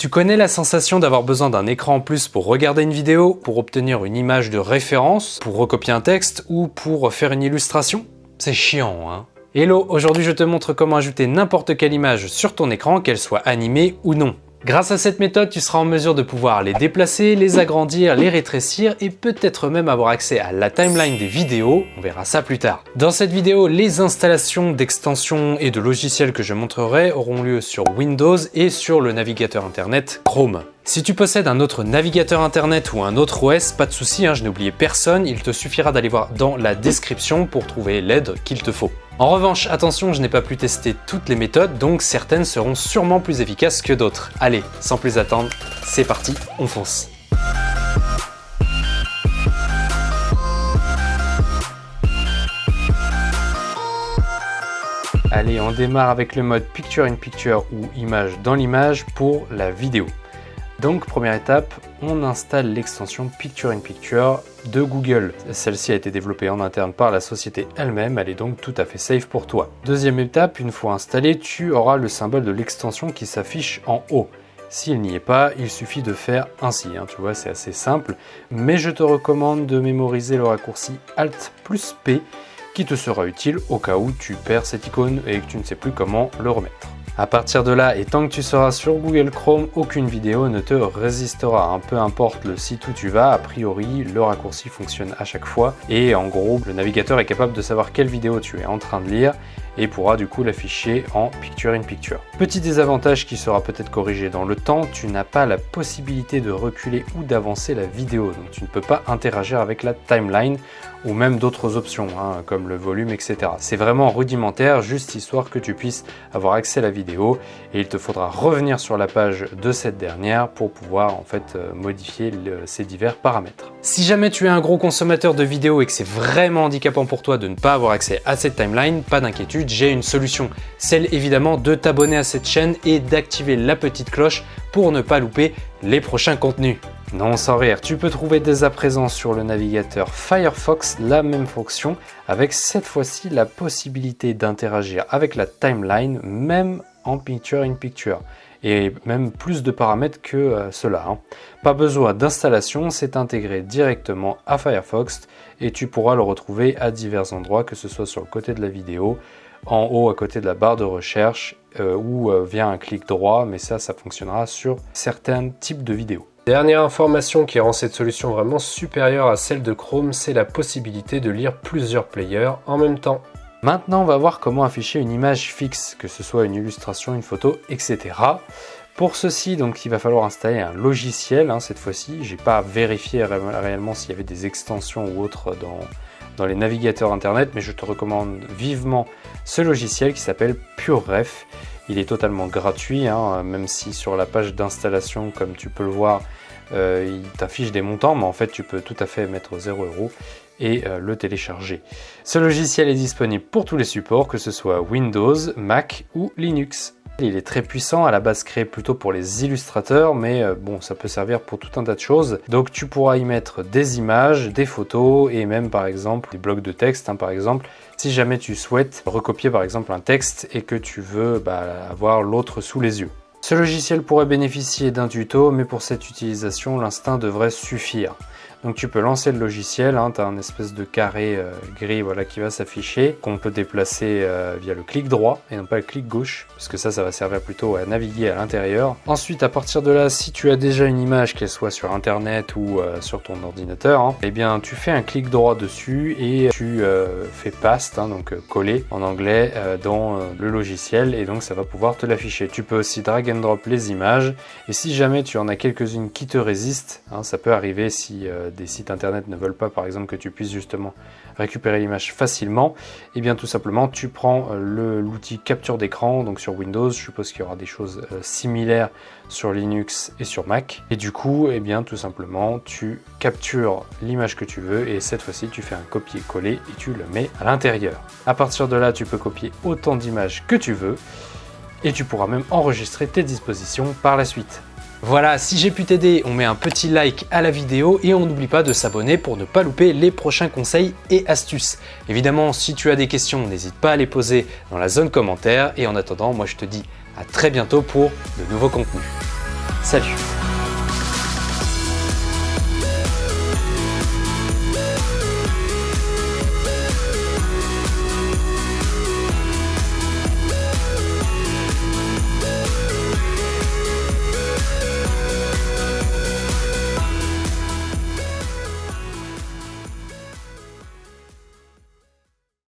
Tu connais la sensation d'avoir besoin d'un écran en plus pour regarder une vidéo, pour obtenir une image de référence, pour recopier un texte ou pour faire une illustration? C'est chiant, hein? Hello, aujourd'hui je te montre comment ajouter n'importe quelle image sur ton écran, qu'elle soit animée ou non. Grâce à cette méthode, tu seras en mesure de pouvoir les déplacer, les agrandir, les rétrécir et peut-être même avoir accès à la timeline des vidéos, on verra ça plus tard. Dans cette vidéo, les installations d'extensions et de logiciels que je montrerai auront lieu sur Windows et sur le navigateur internet Chrome. Si tu possèdes un autre navigateur internet ou un autre OS, pas de souci, je n'ai oublié personne, il te suffira d'aller voir dans la description pour trouver l'aide qu'il te faut. En revanche, attention, je n'ai pas pu tester toutes les méthodes, donc certaines seront sûrement plus efficaces que d'autres. Allez, sans plus attendre, c'est parti, on fonce. Allez, on démarre avec le mode Picture in Picture ou image dans l'image pour la vidéo. Donc, première étape, on installe l'extension Picture in Picture de Google. Celle-ci a été développée en interne par la société elle-même, elle est donc tout à fait safe pour toi. Deuxième étape, une fois installée, tu auras le symbole de l'extension qui s'affiche en haut. S'il n'y est pas, il suffit de faire ainsi, tu vois, c'est assez simple, mais je te recommande de mémoriser le raccourci Alt plus P qui te sera utile au cas où tu perds cette icône et que tu ne sais plus comment le remettre. À partir de là, et tant que tu seras sur Google Chrome, aucune vidéo ne te résistera. Peu importe le site où tu vas, a priori, le raccourci fonctionne à chaque fois. Et en gros, le navigateur est capable de savoir quelle vidéo tu es en train de lire et pourra du coup l'afficher en Picture in Picture. Petit désavantage qui sera peut-être corrigé dans le temps, tu n'as pas la possibilité de reculer ou d'avancer la vidéo. Donc tu ne peux pas interagir avec la timeline ou même d'autres options, comme le volume, etc. C'est vraiment rudimentaire, juste histoire que tu puisses avoir accès à la vidéo et il te faudra revenir sur la page de cette dernière pour pouvoir en fait modifier ces divers paramètres. Si jamais tu es un gros consommateur de vidéos et que c'est vraiment handicapant pour toi de ne pas avoir accès à cette timeline, pas d'inquiétude, j'ai une solution. Celle évidemment de t'abonner à cette chaîne et d'activer la petite cloche pour ne pas louper les prochains contenus. Non, sans rire, tu peux trouver dès à présent sur le navigateur Firefox la même fonction avec cette fois-ci la possibilité d'interagir avec la timeline même en Picture in Picture et même plus de paramètres que cela. Pas besoin d'installation, c'est intégré directement à Firefox et tu pourras le retrouver à divers endroits, que ce soit sur le côté de la vidéo, en haut à côté de la barre de recherche ou via un clic droit, mais ça fonctionnera sur certains types de vidéos. Dernière information qui rend cette solution vraiment supérieure à celle de Chrome, c'est la possibilité de lire plusieurs players en même temps. Maintenant, on va voir comment afficher une image fixe, que ce soit une illustration, une photo, etc. Pour ceci, donc, il va falloir installer un logiciel. Cette fois-ci, j'ai pas vérifié réellement s'il y avait des extensions ou autres dans les navigateurs internet, mais je te recommande vivement ce logiciel qui s'appelle PureRef. Il est totalement gratuit, même si sur la page d'installation, comme tu peux le voir, il t'affiche des montants, mais en fait tu peux tout à fait mettre 0 € et le télécharger. Ce logiciel est disponible pour tous les supports, que ce soit Windows, Mac ou Linux. Il est très puissant, à la base créé plutôt pour les illustrateurs, mais bon, ça peut servir pour tout un tas de choses. Donc tu pourras y mettre des images, des photos et même par exemple des blocs de texte, par exemple, si jamais tu souhaites recopier par exemple un texte et que tu veux avoir l'autre sous les yeux. Ce logiciel pourrait bénéficier d'un tuto, mais pour cette utilisation, l'instinct devrait suffire. Donc tu peux lancer le logiciel, tu as un espèce de carré gris qui va s'afficher, qu'on peut déplacer via le clic droit et non pas le clic gauche, parce que ça va servir plutôt à naviguer à l'intérieur. Ensuite, à partir de là, si tu as déjà une image, qu'elle soit sur internet ou sur ton ordinateur, eh bien tu fais un clic droit dessus et tu fais paste, donc coller en anglais dans le logiciel, et donc ça va pouvoir te l'afficher. Tu peux aussi drag and drop les images, et si jamais tu en as quelques-unes qui te résistent, ça peut arriver si des sites internet ne veulent pas par exemple que tu puisses justement récupérer l'image facilement, et bien tout simplement tu prends l'outil capture d'écran, donc sur Windows, je suppose qu'il y aura des choses similaires sur Linux et sur Mac, et du coup tout simplement tu captures l'image que tu veux et cette fois-ci tu fais un copier-coller et tu le mets à l'intérieur. À partir de là, tu peux copier autant d'images que tu veux et tu pourras même enregistrer tes dispositions par la suite. Voilà, si j'ai pu t'aider, on met un petit like à la vidéo et on n'oublie pas de s'abonner pour ne pas louper les prochains conseils et astuces. Évidemment, si tu as des questions, n'hésite pas à les poser dans la zone commentaire et en attendant, moi je te dis à très bientôt pour de nouveaux contenus. Salut! Salut!